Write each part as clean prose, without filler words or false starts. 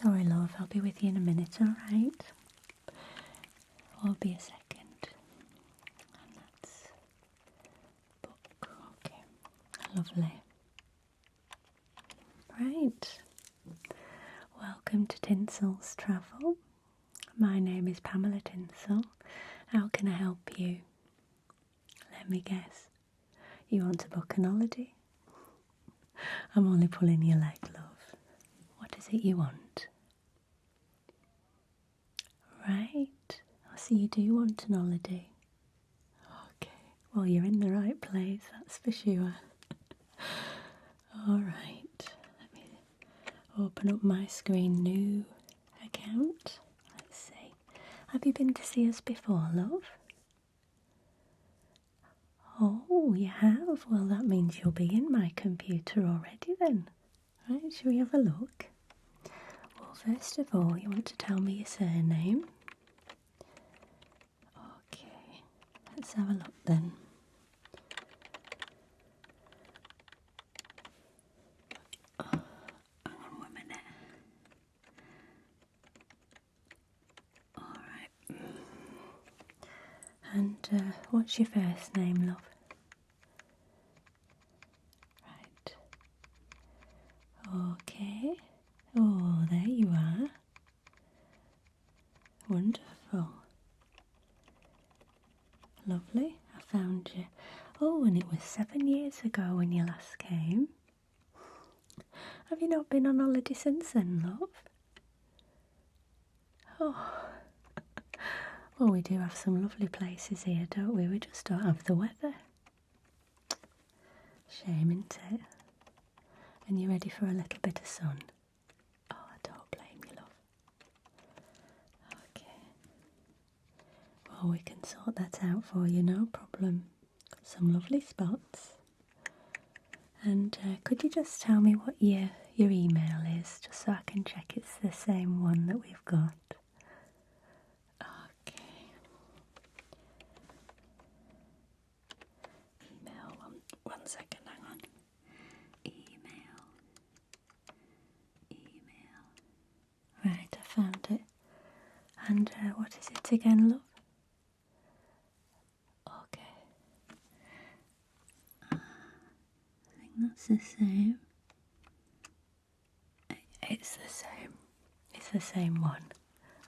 Sorry, love, I'll be with you in a minute, alright? I'll be a second. And that's book, okay. Lovely. Right. Welcome to Tinsel's Travel. My name is Pamela Tinsel. How can I help you? Let me guess. You want to book an holiday? I'm only pulling your leg, love. What is it you want? Right. I see you do want an holiday. Okay. Well, you're in the right place, that's for sure. Alright. Let me open up my screen. New account. Let's see. Have you been to see us before, love? Oh, you have? Well, that means you'll be in my computer already then. Right, shall we have a look? Well, first of all, you want to tell me your surname. Okay, let's have a look then. Oh, hang on 1 minute. Alright. And what's your first name, love? Right. Okay. Oh, there you are. Wonderful. Lovely. I found you. Oh, and it was 7 years ago when you last came. Have you not been on holiday since then, love? Oh. Well, we do have some lovely places here, don't we? We just don't have the weather. Shame, isn't it? And you ready for a little bit of sun? Oh, I don't blame you, love. Okay. Well, we can sort that out for you, no problem. Got some lovely spots. And could you just tell me what your email is, just so I can check it's the same one that we've got? Okay. Email, one second, hang on. Email. Right, I found it. And what is it again, love? Okay. I think that's the same. It's the same. It's the same one.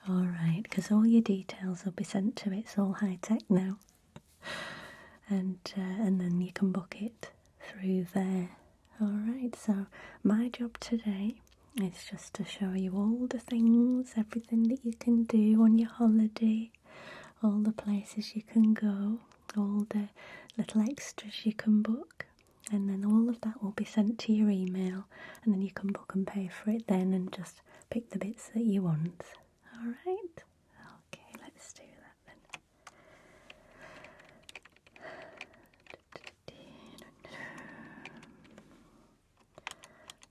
Alright, because all your details will be sent to it. It's all high tech now. And then you can book it through there. Alright, so my job today is just to show you all the things, everything that you can do on your holiday, all the places you can go, all the little extras you can book, and then all of that will be sent to your email, and then you can book and pay for it then and just pick the bits that you want. Alright? Okay, let's do that then.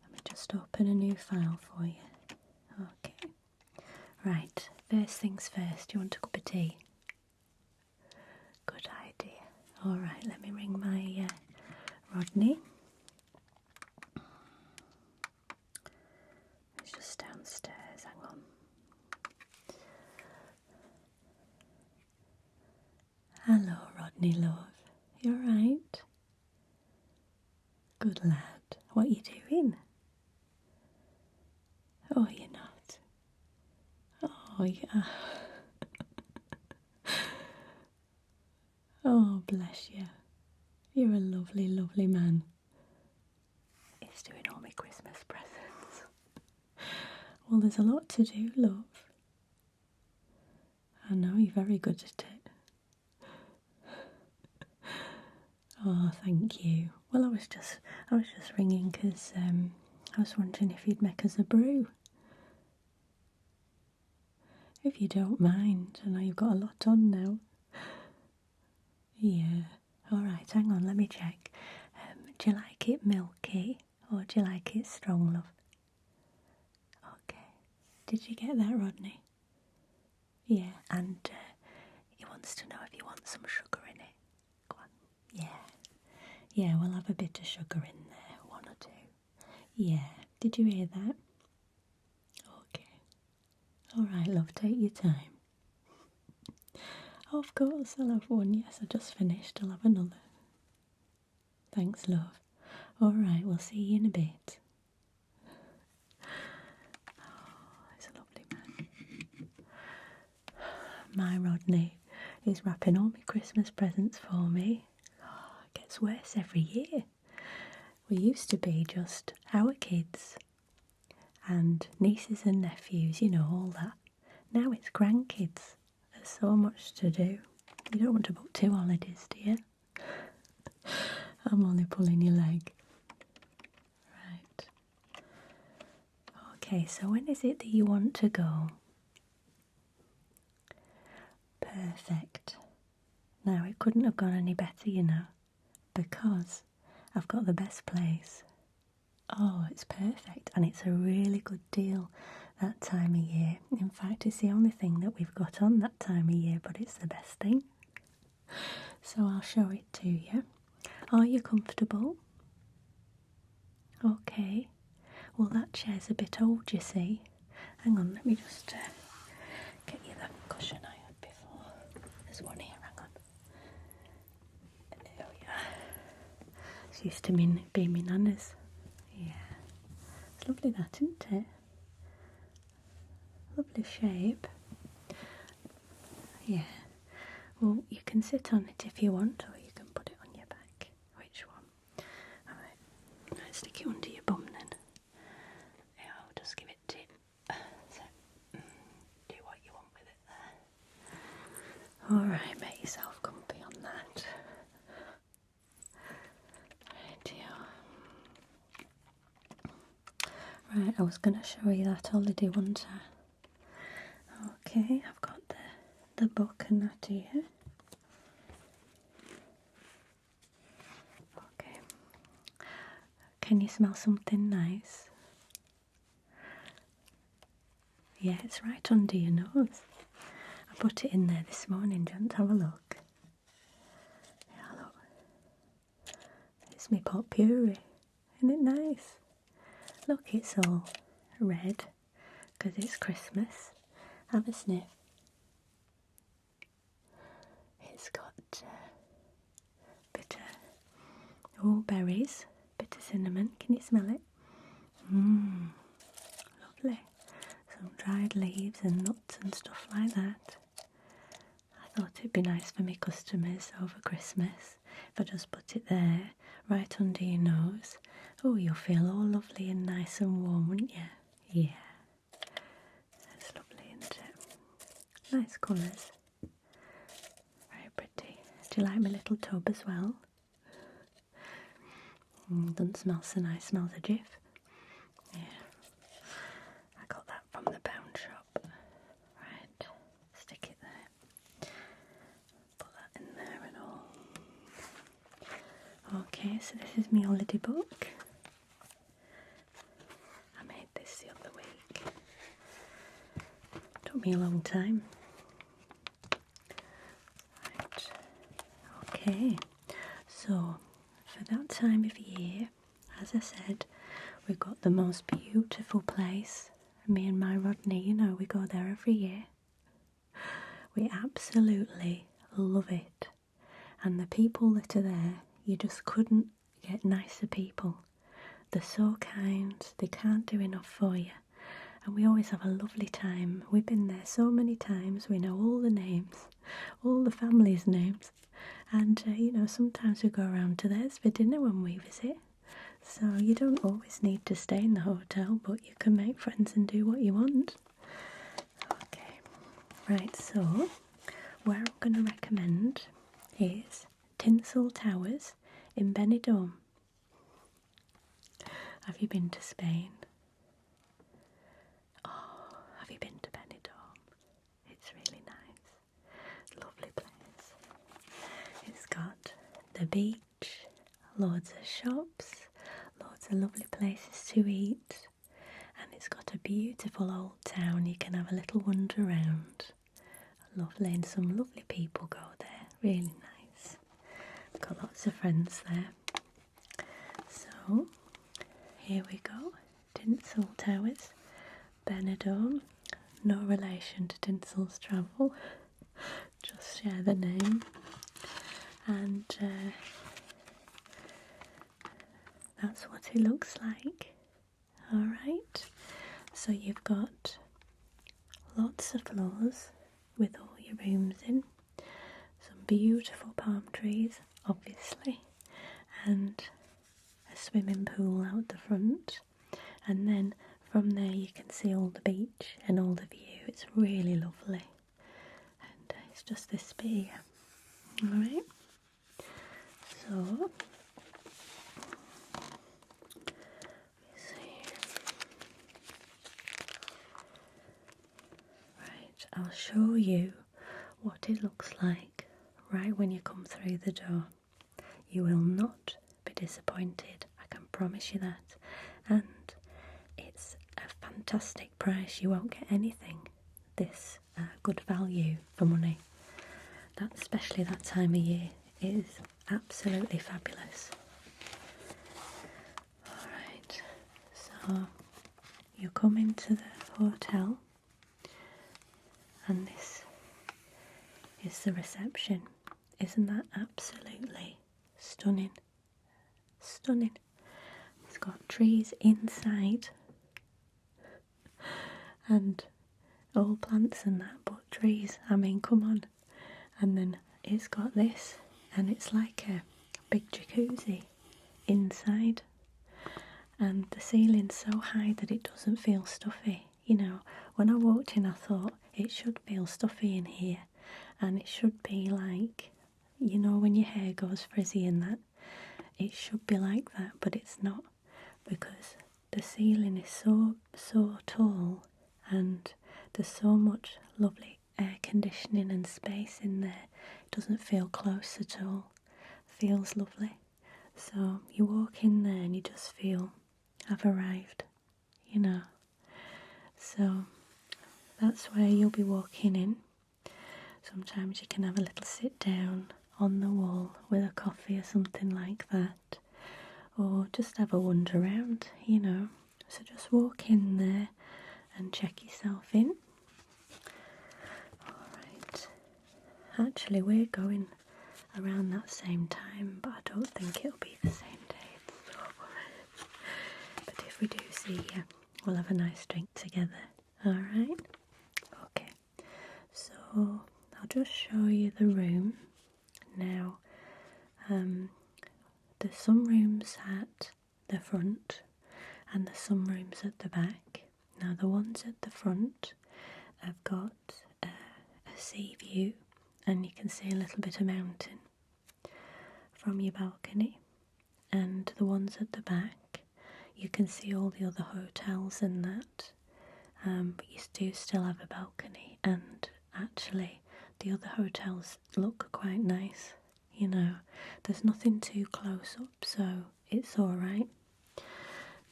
Let me just open a new file for you. Okay. Right, first things first, you want a cup of tea? Good idea. Alright, let me ring my Rodney. It's just downstairs, hang on. Hello, Rodney, love. You alright? Good lad. What are you doing? Oh, you're not. Oh, yeah. Oh, bless you. You're a lovely, lovely man. He's doing all my Christmas presents. Well, there's a lot to do, love. I know, you're very good at it. Oh, thank you. Well, I was just ringing because I was wondering if you'd make us a brew. If you don't mind. I know you've got a lot on now. Yeah. Alright, hang on, let me check. Do you like it milky or do you like it strong, love? Okay. Did you get that, Rodney? Yeah, and he wants to know if you want some sugar in it. Go on. Yeah. Yeah, we'll have a bit of sugar in there, 1 or 2. Yeah. Did you hear that? Okay. Alright, love, take your time. Of course, I'll have one. Yes, I just finished. I'll have another. Thanks, love. Alright, we'll see you in a bit. Oh, he's a lovely man. My Rodney is wrapping all my Christmas presents for me. Oh, it gets worse every year. We used to be just our kids and nieces and nephews, you know, all that. Now it's grandkids. There's so much to do. You don't want to book 2 holidays, do you? I'm only pulling your leg. Right. Okay, so when is it that you want to go? Perfect. Now, it couldn't have gone any better, you know, because I've got the best place. Oh, it's perfect, and it's a really good deal that time of year. In fact, it's the only thing that we've got on that time of year, but it's the best thing. So I'll show it to you. Are you comfortable? Okay. Well, that chair's a bit old, you see. Hang on, let me just get you that cushion I had before. There's one here, hang on. There we are. It's used to being my nana's. Yeah. It's lovely that, isn't it? Lovely shape. Yeah. Well, you can sit on it if you want, or you can put it on your back. Which one? Alright. Right, stick it under your bum then. Yeah, I'll just give it to you. So, do what you want with it there. Alright, make yourself comfy on that. Right, I was going to show you that holiday, wasn't I? Okay, I've got the book and that here. Okay. Can you smell something nice? Yeah, it's right under your nose. I put it in there this morning, don't have a look. Yeah, look. It's my potpourri. Isn't it nice? Look, it's all red because it's Christmas. Have a sniff. It's got berries, bit of cinnamon. Can you smell it? Lovely. Some dried leaves and nuts and stuff like that. I thought it'd be nice for me customers over Christmas if I just put it there, right under your nose. Oh, you'll feel all lovely and nice and warm, wouldn't you? Yeah. That's lovely, isn't it? Nice colours. Very pretty. Do you like my little tub as well? Doesn't smell so nice, smells a jiff. Yeah. I got that from the pound shop. Right, stick it there. Put that in there and all. Okay, so this is my holiday book. I made this the other week. Took me a long time. Right. Okay, so for that time of year, as I said, we've got the most beautiful place. Me and my Rodney, you know, we go there every year. We absolutely love it. And the people that are there, you just couldn't get nicer people. They're so kind, they can't do enough for you. And we always have a lovely time. We've been there so many times, we know all the names, all the families' names. And, you know, sometimes we go around to theirs for dinner when we visit. So you don't always need to stay in the hotel, but you can make friends and do what you want. Okay, right, so where I'm going to recommend is Tinsel Towers in Benidorm. Have you been to Spain? Oh, have you been to Benidorm? It's really nice. Lovely place. It's got the beach, loads of shops, loads of lovely places to eat, and it's got a beautiful old town. You can have a little wander around. Lovely, and some lovely people go there. Really nice. I've got lots of friends there. So, here we go. Tinsel Towers, Benidorm. no relation to Tinsel's Travel, just share the name. And that's what it looks like. Alright, so you've got lots of floors with all your rooms in, some beautiful palm trees, obviously, and a swimming pool out the front, and then from there you can see all the beach and all the view. It's really lovely, and it's just this bit here. Alright, so I'll show you what it looks like right when you come through the door. You will not be disappointed, I can promise you that. And it's a fantastic price. You won't get anything this good value for money. That, especially that time of year, is absolutely fabulous. Alright, so you come into the hotel, and this is the reception. Isn't that absolutely stunning? Stunning. It's got trees inside and all plants and that, but trees, I mean, come on. And then it's got this, and it's like a big jacuzzi inside, and the ceiling's so high that it doesn't feel stuffy. You know, when I walked in I thought it should feel stuffy in here, and it should be like, you know, when your hair goes frizzy and that, it should be like that, but it's not, because the ceiling is so tall, and there's so much lovely air conditioning and space in there. It doesn't feel close at all. Feels lovely. So you walk in there and you just feel I've arrived, you know. So that's where you'll be walking in. Sometimes you can have a little sit down on the wall with a coffee or something like that, or just have a wander around, you know. So just walk in there and check yourself in. Alright, actually we're going around that same time, but I don't think it'll be the same day, so. But if we do see you, we'll have a nice drink together. Alright, okay, so I'll just show you the room now. There's some rooms at the front and there's some rooms at the back. Now the ones at the front have got a sea view, and you can see a little bit of mountain from your balcony, and the ones at the back you can see all the other hotels and that, but you do still have a balcony, and actually the other hotels look quite nice, you know. There's nothing too close up, so it's alright.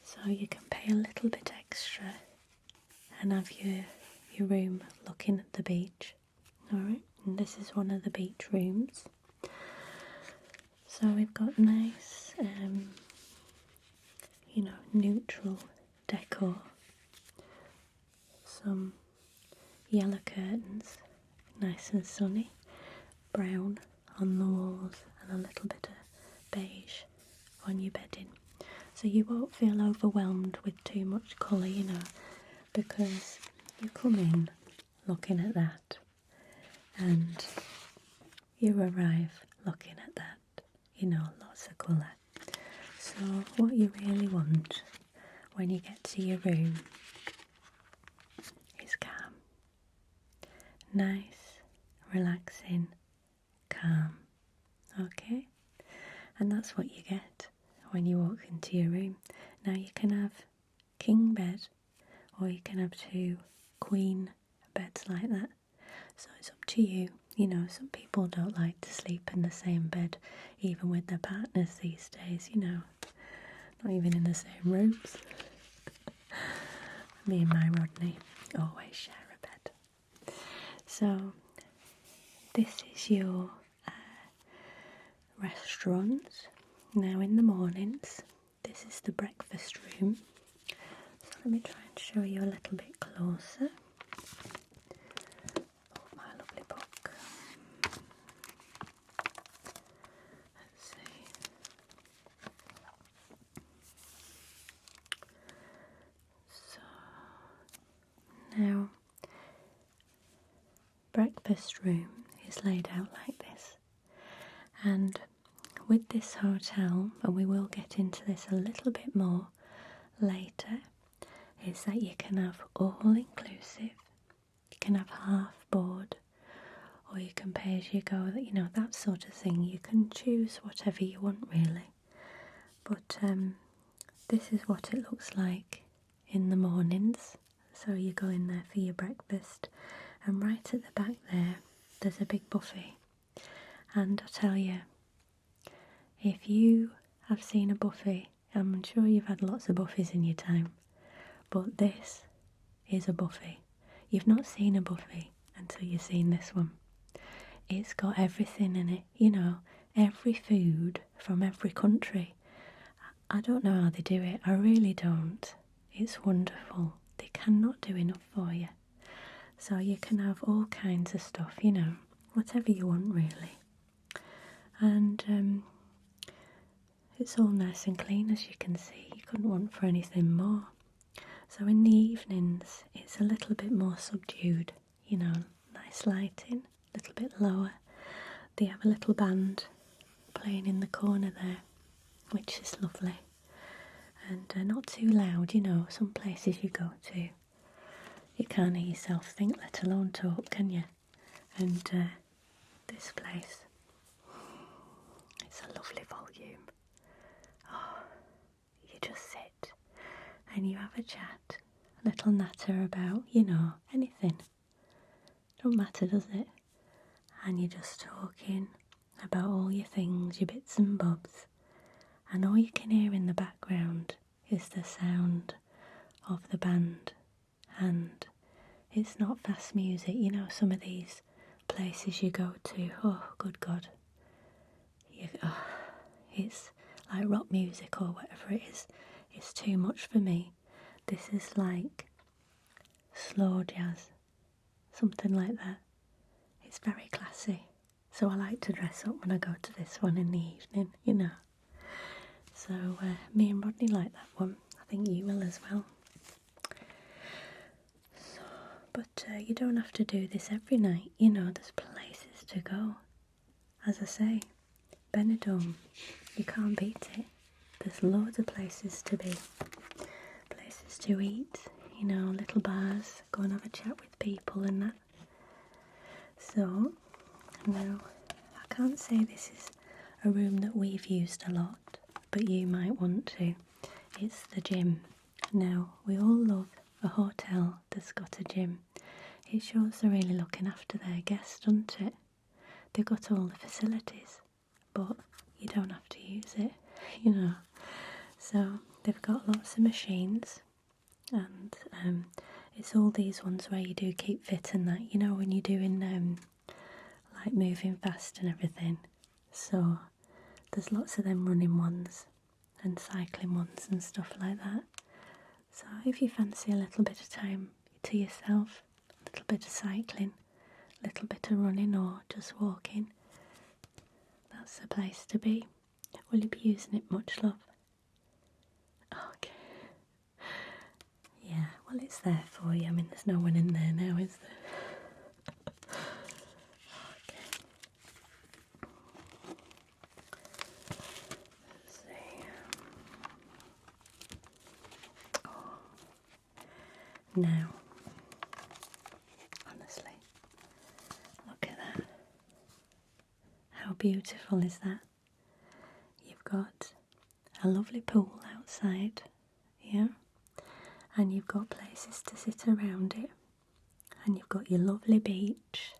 So you can pay a little bit extra and have your room looking at the beach. Alright, and this is one of the beach rooms. So we've got nice, you know, neutral decor. Some yellow curtains, nice and sunny, brown on the walls, and a little bit of beige on your bedding. So you won't feel overwhelmed with too much colour, you know, because you come in looking at that and you arrive looking at that, you know, lots of colour. So what you really want when you get to your room is calm. Nice, relaxing, calm. Okay? And that's what you get when you walk into your room. Now you can have king bed, or you can have 2 queen beds like that. So it's up to you. You know, some people don't like to sleep in the same bed, even with their partners these days, you know. Not even in the same rooms. Me and my Rodney always share a bed. So this is your restaurant. Now in the mornings, this is the breakfast room. So let me try and show you a little bit closer. breakfast room is laid out like this. And with this hotel, and we will get into this a little bit more later, is that you can have all inclusive, you can have half board, or you can pay as you go, you know, that sort of thing. You can choose whatever you want really. But this is what it looks like in the mornings. So you go in there for your breakfast, and right at the back there's a big buffet. And I tell you, if you have seen a buffet, I'm sure you've had lots of buffets in your time, but this is a buffet. You've not seen a buffet until you've seen this one. It's got everything in it, you know, every food from every country. I don't know how they do it, I really don't. It's wonderful. They cannot do enough for you. So you can have all kinds of stuff, you know, whatever you want really. And it's all nice and clean, as you can see. You couldn't want for anything more. So in the evenings it's a little bit more subdued, you know, nice lighting, a little bit lower. They have a little band playing in the corner there, which is lovely. And not too loud, you know. Some places you go to, you can't hear yourself think, let alone talk, can you? And this place, it's a lovely volume. Oh, you just sit and you have a chat, a little natter about, you know, anything. Don't matter, does it? And you're just talking about all your things, your bits and bobs. And all you can hear in the background is the sound of the band. And it's not fast music, you know, some of these places you go to, oh good God, it's like rock music or whatever it is. It's too much for me. This is like slow jazz, something like that. It's very classy. So I like to dress up when I go to this one in the evening, you know. So me and Rodney like that one. I think you will as well. So, but you don't have to do this every night, you know, there's places to go. As I say, Benidorm, you can't beat it. There's loads of places to be, places to eat, you know, little bars, go and have a chat with people and that. So, now, I can't say this is a room that we've used a lot, but you might want to. It's the gym. Now, we all love a hotel that's got a gym. It shows they're really looking after their guests, doesn't it? They've got all the facilities, but you don't have to use it, you know. So they've got lots of machines, and it's all these ones where you do keep fit and that, you know, when you're doing like moving fast and everything. So there's lots of them running ones and cycling ones and stuff like that. So if you fancy a little bit of time to yourself, a little bit of cycling, a little bit of running or just walking, that's the place to be. Will you be using it much, love? Okay. Yeah, well it's there for you. I mean, there's no one in there now, is there? Okay. Let's see. Oh. Now, honestly, look at that. How beautiful is that? You've got a lovely pool outside, yeah, and you've got places to sit around it, and you've got your lovely beach,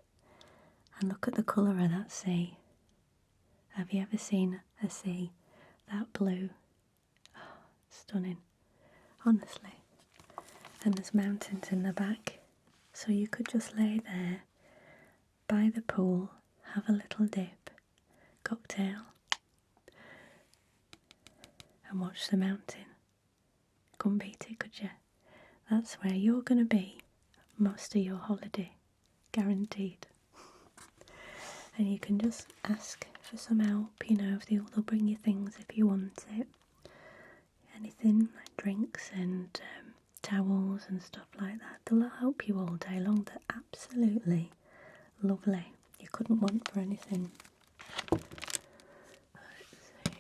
and look at the colour of that sea. Have you ever seen a sea that blue? Oh, stunning, honestly. And there's mountains in the back, so you could just lay there by the pool, have a little dip, cocktail, and watch the mountain. Couldn't beat it, could you? That's where you're going to be most of your holiday, guaranteed. And you can just ask for some help, you know, if they'll bring you things if you want it. Anything like drinks and towels and stuff like that. They'll help you all day long. They're absolutely Lovely. You couldn't want for anything. Let's see.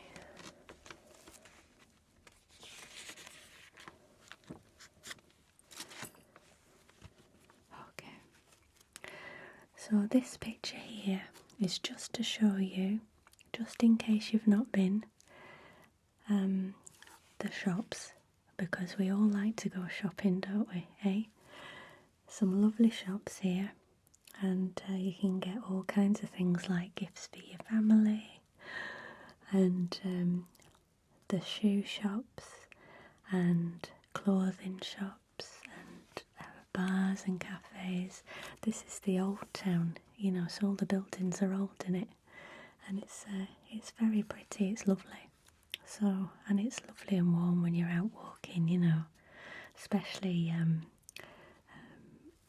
Okay. So this picture here is just to show you, just in case you've not been, the shops, because we all like to go shopping, don't we, eh? Some lovely shops here, and you can get all kinds of things like gifts for your family, and the shoe shops, and clothing shops, and bars and cafes. This is the old town, you know, so all the buildings are old in it, and it's very pretty, it's lovely. So, and it's lovely and warm when you're out walking, you know, especially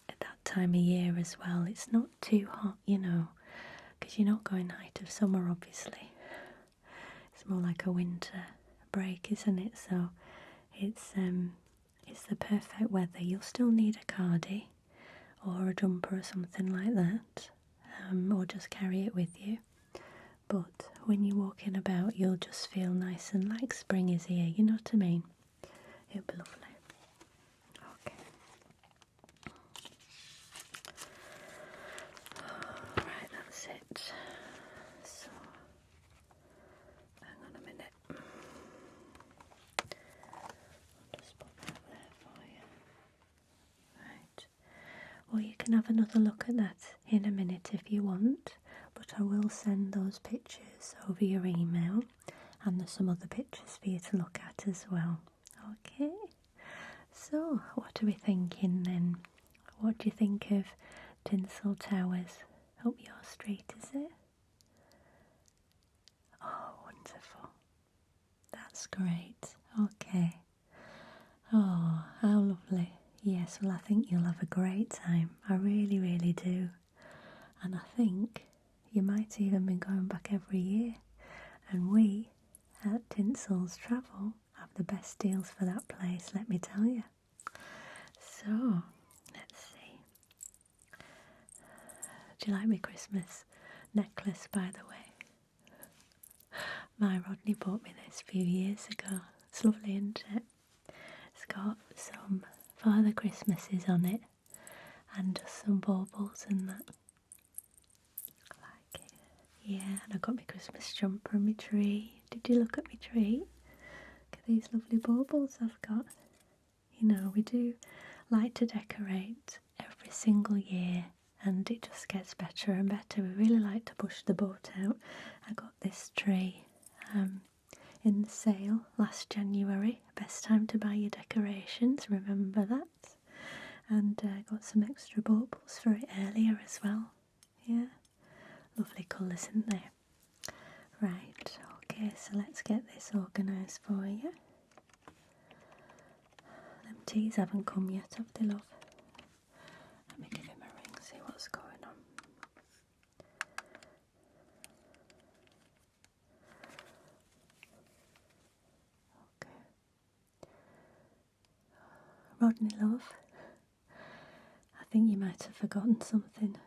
at that time of year as well. It's not too hot, you know, because you're not going height of summer, obviously. It's more like a winter break, isn't it? So it's the perfect weather. You'll still need a cardi or a jumper or something like that, or just carry it with you. But when you're walking about, you'll just feel nice and like spring is here, you know what I mean? It'll be lovely. Okay. Right, that's it. So, hang on a minute. I'll just put that there for you. Right. Well, you can have another look at that in a minute if you want, but I will send those pictures over your email, and there's some other pictures for you to look at as well. Okay, so what are we thinking then? What do you think of Tinsel Towers? Up your street, is it? Oh, wonderful. That's great. Okay. Oh, how lovely. Yes, well, I think you'll have a great time. I really, really do. And I think you might even be going back every year. And we at Tinsel's Travel have the best deals for that place, let me tell you. So, let's see. Do you like my Christmas necklace, by the way? My Rodney bought me this a few years ago. It's lovely, isn't it? It's got some Father Christmases on it, and just some baubles and that. I like it. Yeah, and I got my Christmas jumper and my tree. Did you look at my tree? Look at these lovely baubles I've got. You know, we do like to decorate every single year, and it just gets better and better. We really like to push the boat out. I got this tree in the sale last January. Best time to buy your decorations, remember that. And I got some extra baubles for it earlier as well. Yeah, lovely colours, isn't there? Right, okay, so let's get this organised for you. Them teas haven't come yet, have they, love? Let me give him a ring, see what's going on. Okay. Rodney, love, I think you might have forgotten something.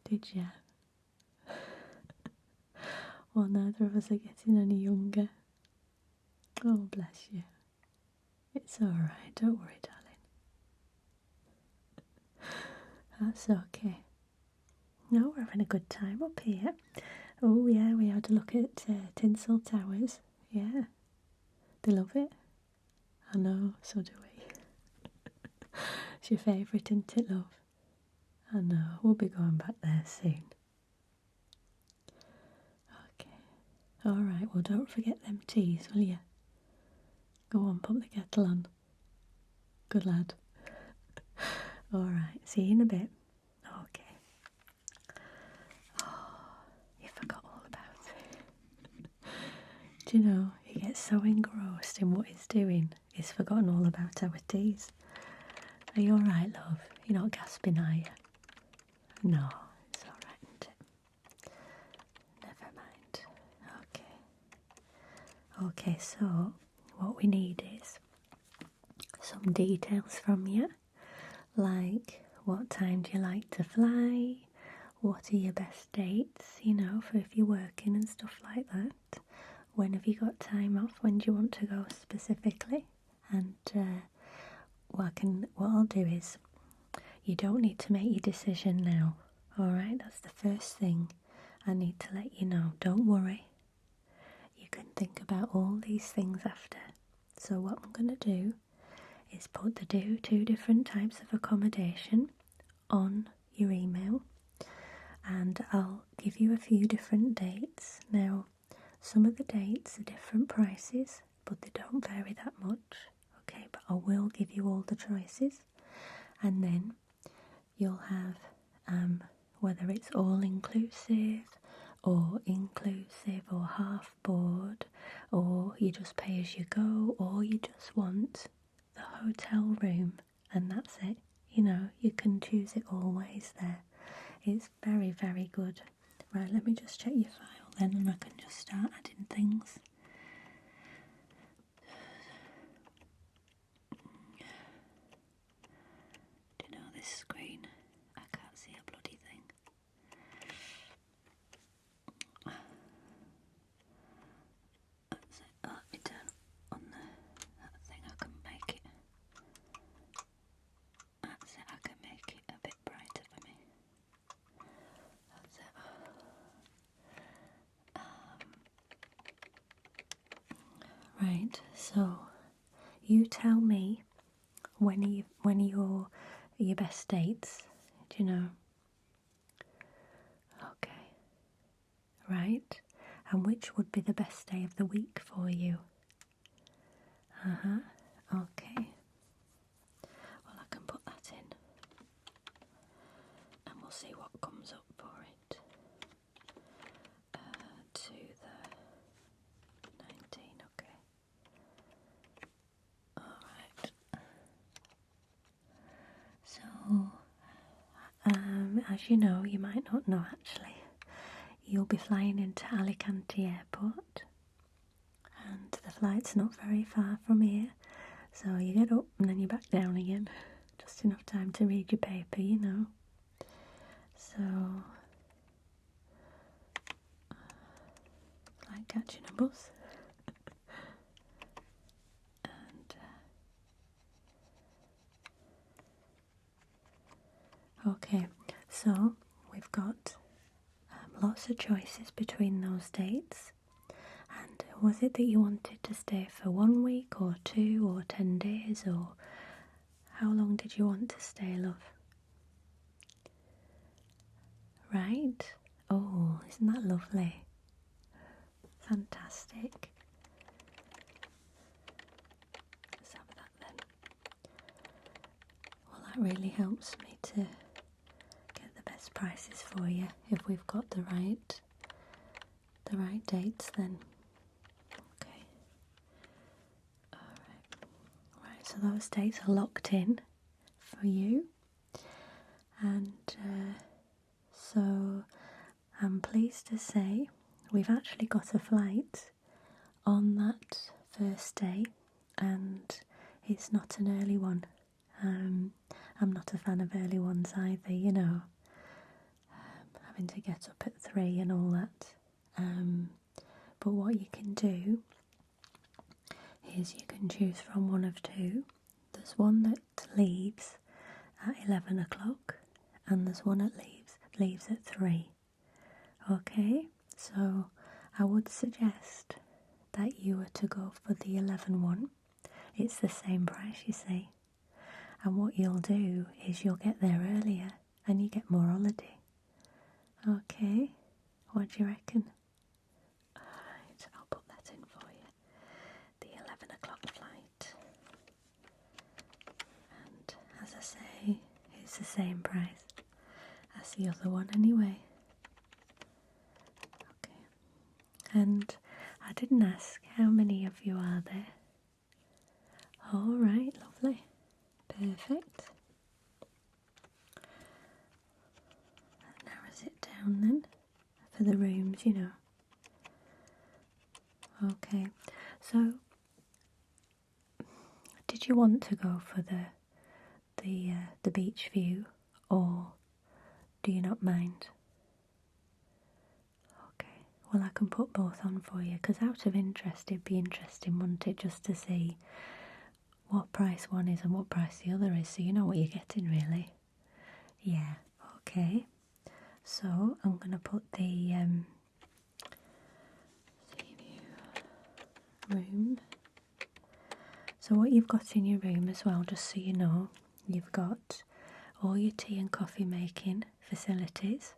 Did you? Well, neither of us are getting any younger. Oh, bless you. It's alright, don't worry, darling. That's okay. No, we're having a good time up here. Oh, yeah, we had a look at Tinsel Towers. Yeah, they love it. I know, so do we. It's your favourite, isn't it, love? I know, we'll be going back there soon. Okay. Alright, well, don't forget them teas, will you? Go on, put the kettle on. Good lad. Alright, see you in a bit. Okay. Oh, you forgot all about it. Do you know, he gets so engrossed in what he's doing, he's forgotten all about our teas. Are you alright, love? You're not gasping, are you? No, it's alright, isn't it? Never mind. Okay. Okay, so what we need is some details from you. like what time do you like to fly, what are your best dates, you know, for if you're working and stuff like that. When have you got time off? When do you want to go specifically? And what I'll do is, you don't need to make your decision now. Alright, that's the first thing I need to let you know. Don't worry. You can think about all these things after. So what I'm going to do is put the two different types of accommodation on your email, and I'll give you a few different dates. Now, some of the dates are different prices, but they don't vary that much. Okay, but I will give you all the choices, and then you'll have whether it's all inclusive or inclusive or half board, or you just pay as you go, or you just want the hotel room and that's it. You know, you can choose it always there. It's very, very good. Right, let me just check your file then and I can just start adding things. Do you know this screen? I can't see a bloody thing. That's it. Let me turn on that thing. I can make it. That's it. I can make it a bit brighter for me. That's it. Right. So you tell me when are your best dates? Do you know? Okay. Right. And which would be the best day of the week for you? Okay. Well, I can put that in. And we'll see what comes up for it. To the 19, okay. Alright. So, as you know, you might not know actually, you'll be flying into Alicante Airport, and the flight's not very far from here, so you get up and then you're back down again, just enough time to read your paper, you know. So, like catching a bus. And okay, so we've got lots of choices between those dates. And was it that you wanted to stay for 1 week or 2 or 10 days, or how long did you want to stay, love? Right? Oh, isn't that lovely? Fantastic. Let's have that then. Well, that really helps me to get the best prices for you if we've got the right dates then. Okay. Right, so those dates are locked in for you, and so I'm pleased to say we've actually got a flight on that first day, and it's not an early one. I'm not a fan of early ones either, you know, having to get up at 3 and all that. But what you can do is you can choose from one of two. There's one that leaves at 11 o'clock and there's one that leaves at 3. Okay, so I would suggest that you were to go for the 11 one. It's the same price, you see. And what you'll do is you'll get there earlier and you get more holiday. Okay, what do you reckon? Alright, I'll put that in for you. The 11 o'clock flight. And as I say, it's the same price as the other one anyway. Okay, and I didn't ask how many of you are there. Alright, lovely. Perfect. That narrows it down then for the rooms, you know. Okay, so did you want to go for the the beach view, or do you not mind? Okay, well I can put both on for you, because out of interest it'd be interesting, wouldn't it, just to see what price one is and what price the other is, so you know what you're getting really. Yeah, okay. So I'm going to put the sea view room. So what you've got in your room as well, just so you know, you've got all your tea and coffee making facilities.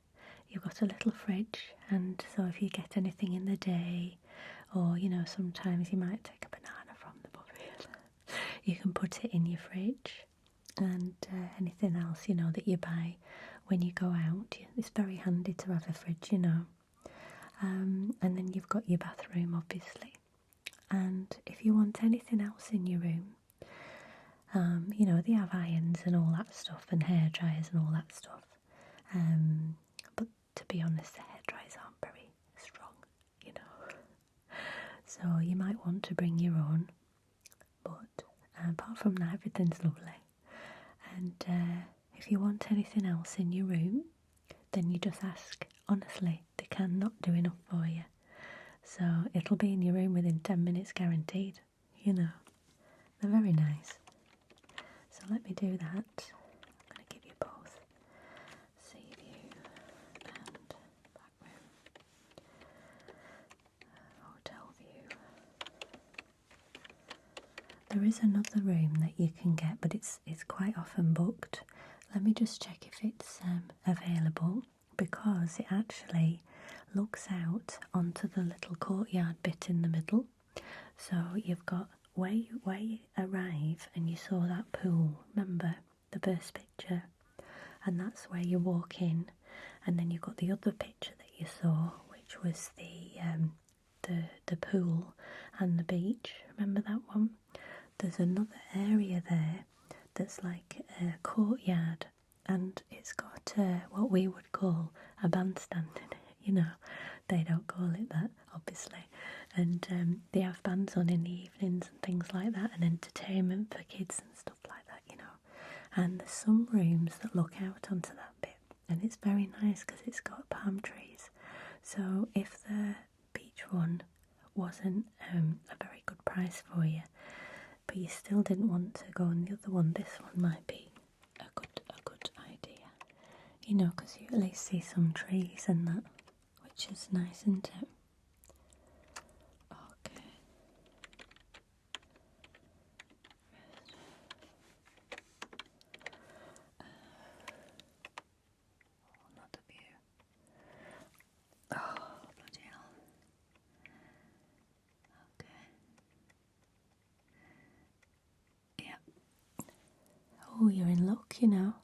You've got a little fridge, and so if you get anything in the day, or you know, sometimes you might take a banana from the buffet, you can put it in your fridge. And anything else, you know, that you buy when you go out, it's very handy to have a fridge, you know. And then you've got your bathroom, obviously. And if you want anything else in your room, you know, they have irons and all that stuff, and hair dryers and all that stuff. But to be honest, the hair dryers aren't very strong, you know. So you might want to bring your own. But apart from that, everything's lovely. And if you want anything else in your room, then you just ask. Honestly, they cannot do enough for you. So it'll be in your room within 10 minutes guaranteed, you know. They're very nice. So let me do that. I'm going to give you both sea view and back room. Hotel view. There is another room that you can get, but it's quite often booked. Let me just check if it's available, because it actually looks out onto the little courtyard bit in the middle. So you've got where you arrive, and you saw that pool, remember, the first picture, and that's where you walk in, and then you've got the other picture that you saw, which was the pool and the beach. Remember that one? There's another area there that's like a courtyard, and it's got what we would call a bandstand in it. You know, they don't call it that, obviously. And they have bands on in the evenings and things like that, and entertainment for kids and stuff like that, you know. And there's some rooms that look out onto that bit, and it's very nice because it's got palm trees. So if the beach one wasn't a very good price for you, but you still didn't want to go on the other one, this one might be a good idea, you know, because you at least see some trees and that, which is nice, isn't it? Okay. Another view. Oh, bloody hell. Okay. Yep. Oh, you're in luck, you know.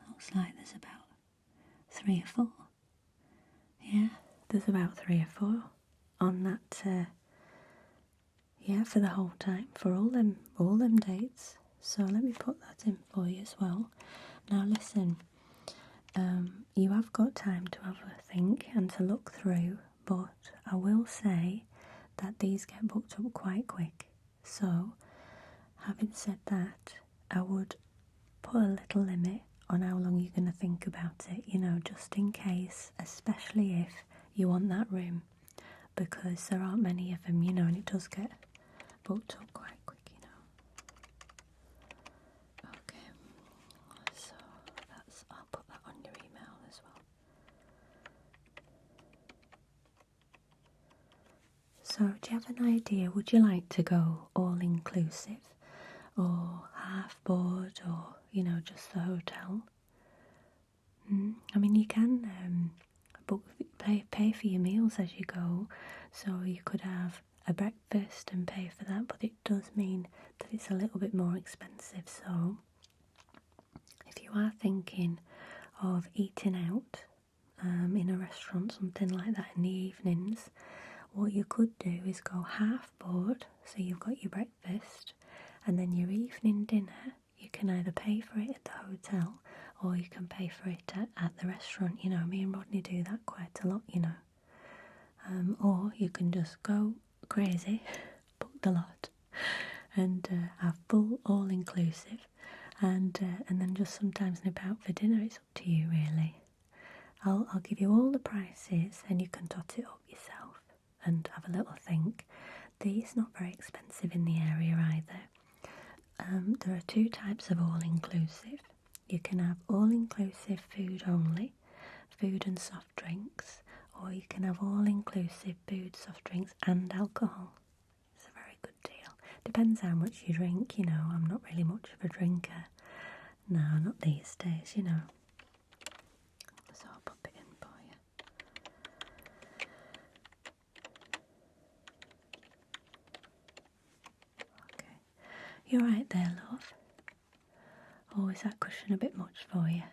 Looks like there's about 3 or 4. Yeah, there's about 3 or 4 on that. Yeah, for the whole time, for all them dates. So let me put that in for you as well. Now listen, you have got time to have a think and to look through, but I will say that these get booked up quite quick. So, having said that, I would put a little limit on how long you're going to think about it, you know, just in case, especially if you want that room, because there aren't many of them, you know, and it does get booked up quite quick, you know. Okay, so I'll put that on your email as well. So do you have an idea, would you like to go all inclusive, or half board, or, you know, just the hotel? I mean, you can pay for your meals as you go, so you could have a breakfast and pay for that, but it does mean that it's a little bit more expensive. So if you are thinking of eating out in a restaurant, something like that in the evenings, what you could do is go half board, so you've got your breakfast, and then your evening dinner, you can either pay for it at the hotel, or you can pay for it at the restaurant. You know, me and Rodney do that quite a lot, you know. Or you can just go crazy, book the lot, and have full all-inclusive, and then just sometimes nip out for dinner. It's up to you, really. I'll give you all the prices, and you can tot it up yourself and have a little think. These not very expensive in the area either. There are two types of all-inclusive. You can have all-inclusive food only, food and soft drinks, or you can have all-inclusive food, soft drinks and alcohol. It's a very good deal. Depends how much you drink, you know. I'm not really much of a drinker. No, not these days, you know. So I'll pop it in for you. Okay. You're right there, love. Or is that cushion a bit much for you?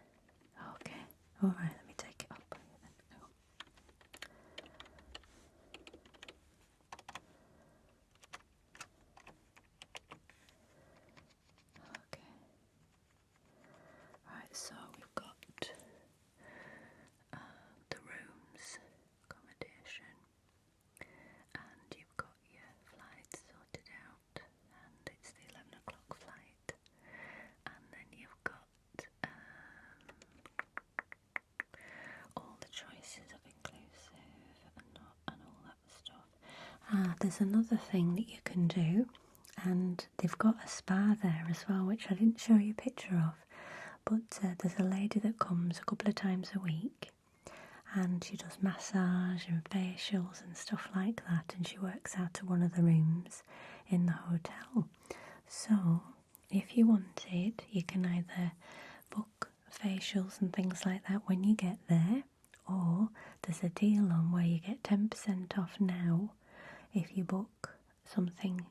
Okay. Alright, let me take it up for you then. Okay. Right, so we've got the rooms, accommodation, and you've got your flights sorted out, and it's the 11 o'clock flight, and then you've got all the choices of inclusive and all that stuff. There's another thing that you can do, and they've got a spa there as well, which I didn't show you a picture of, but there's a lady that comes a couple of times a week, and she does massage and facials and stuff like that, and she works out of one of the rooms in the hotel. So if you wanted, you can either book facials and things like that when you get there, or there's a deal on where you get 10% off now if you book something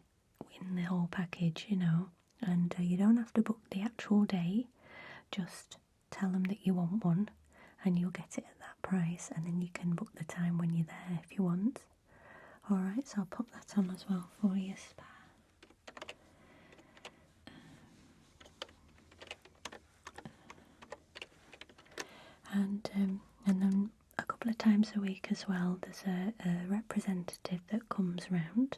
in the whole package, you know, and you don't have to book the actual day, just tell them that you want one and you'll get it at that price, and then you can book the time when you're there if you want. Alright, so I'll pop that on as well for you, spa. And then a couple of times a week as well, there's a representative that comes round,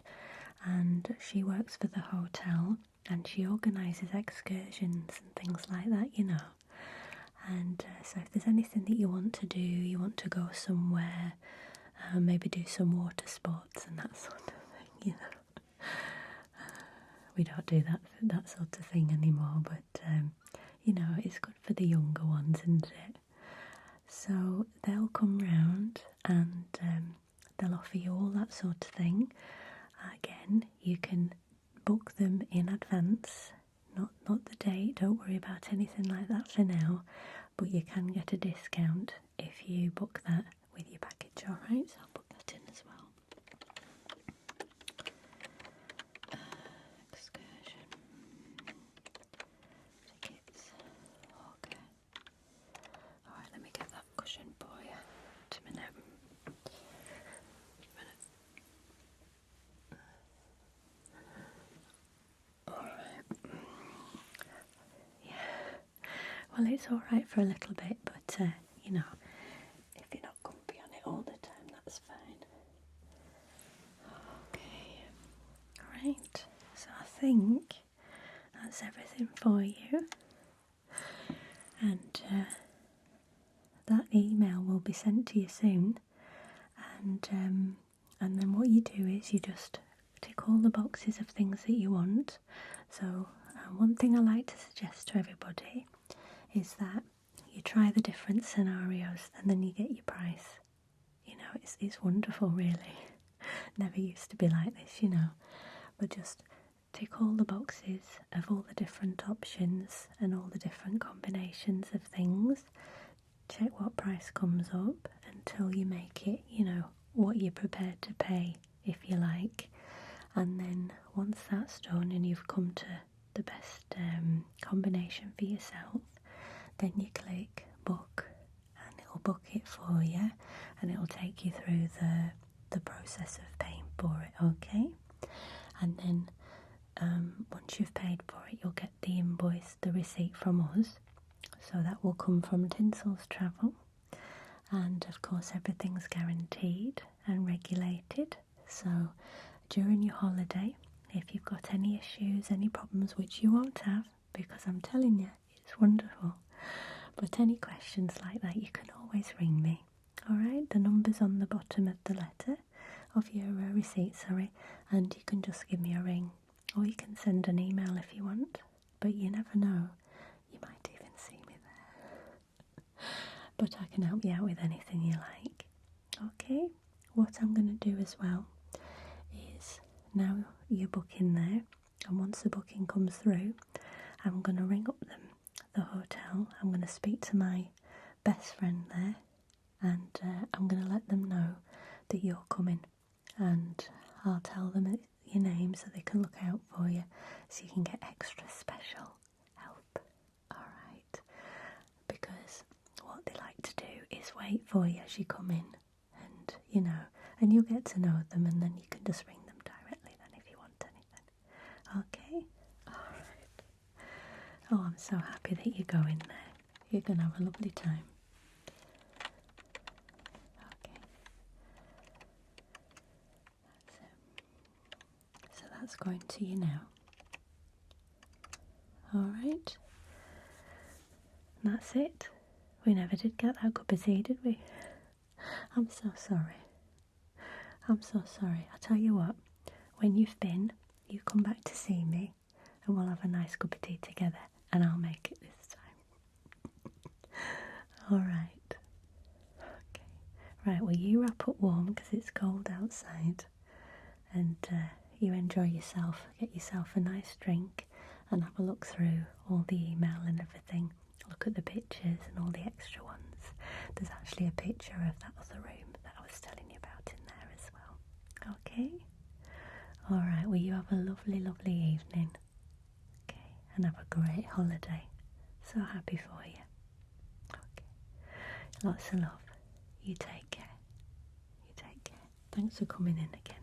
and she works for the hotel, and she organises excursions and things like that, you know. And so if there's anything that you want to do, you want to go somewhere, maybe do some water sports and that sort of thing, you know. We don't do that sort of thing anymore, but you know, it's good for the younger ones, isn't it? So they'll come round and they'll offer you all that sort of thing. Again, you can book them in advance, not the date, don't worry about anything like that for now, but you can get a discount if you book that with your package, alright? So I'll put that in as well. Excursion. Tickets. Okay. Alright, let me get that cushion for you. Just a minute. Alright. Yeah. Well, it's alright for a little bit, but you know, if you're not comfy on it all the time, that's fine. Okay. Right. So I think that's everything for you. And that email will be sent to you soon, and then what you do is you just tick all the boxes of things that you want. So one thing I like to suggest to everybody is that you try the different scenarios and then you get your price. You know, it's wonderful, really. Never used to be like this, you know, but just tick all the boxes of all the different options and all the different combinations of things. Check what price comes up until you make it, you know, what you're prepared to pay, if you like. And then once that's done and you've come to the best combination for yourself, then you click book and it'll book it for you, and it'll take you through the process of paying for it, okay? And then once you've paid for it, you'll get the invoice, the receipt from us. So that will come from Tinsel's Travel, and of course everything's guaranteed and regulated. So during your holiday, if you've got any issues, any problems, which you won't have, because I'm telling you, it's wonderful. But any questions like that, you can always ring me. Alright, the number's on the bottom of the letter, of your receipt, and you can just give me a ring, or you can send an email if you want, but you never know, you might even see me there. But I can help you out with anything you like. Okay, what I'm going to do as well is, now you're booking there, and once the booking comes through, I'm going to ring up the hotel. I'm going to speak to my best friend there, and I'm going to let them know that you're coming, and I'll tell them your name so they can look out for you, so you can get extra special help. Alright, because what they like to do is wait for you as you come in, and and you'll get to know them, and then you can just ring them directly then if you want anything. Okay? Alright. Oh, I'm so happy that you're going there. You're going to have a lovely time. Okay. So that's going to you now. Alright. That's it. We never did get that cup of tea, did we? I'm so sorry. I'm so sorry. I'll tell you what, when you've been, you come back to see me, and we'll have a nice cup of tea together, and I'll make it this time. Alright. Okay. Right, well, you wrap up warm because it's cold outside, and you enjoy yourself. Get yourself a nice drink and have a look through all the email and everything. Look at the pictures and all the extra ones. There's actually a picture of that other room that I was telling you about in there as well. Okay? Alright, well, you have a lovely, lovely evening. Okay, and have a great holiday. So happy for you. Okay. Lots of love. You take care. You take care. Thanks for coming in again.